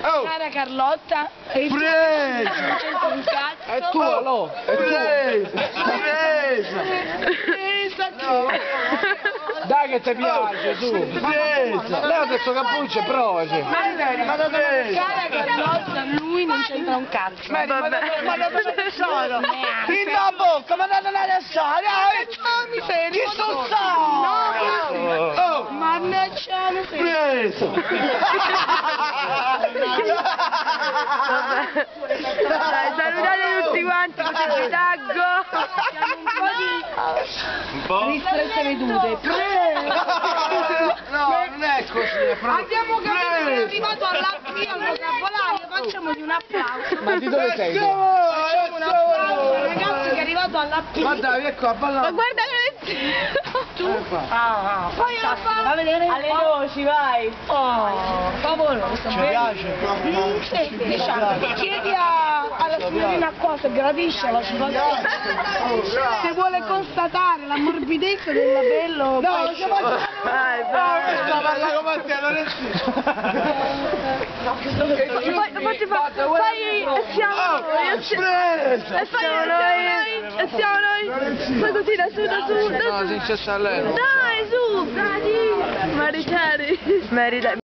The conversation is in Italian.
Cara Carlotta, è tua, no? È tua. Dai che ti piace, su. Lei ha detto cappuccio e provaci. cara Carlotta, lui non c'entra un cazzo. Ma non sono! In la bocca, ma non è assare! Mi sei Chi sono No, mannaggia, mi sei preso! Dai, salutate tutti quanti, così vi taggo. un po' di ristrette vedute. No, non è così, Abbiamo capito che è arrivato all'A al vocabolario, facciamogli un applauso. Ma di dove sei tu? Facciamo un applauso, ragazzi, che è arrivato all'A. Ma dai, ecco a ballare! Ma guarda Tu? Poi la fa vedere alle voci, vai. Oh, favoloso. Ci piace? Sì, diciamo. Chiedi alla signorina qua se gradisce la situazione. Se vuole constatare la morbidezza del labello. No, Vai, vai. sta parlando come te, non è Poi siamo noi, siamo noi. Poi così da su. No, si c'è lei. Dai, su, bravi. Merita.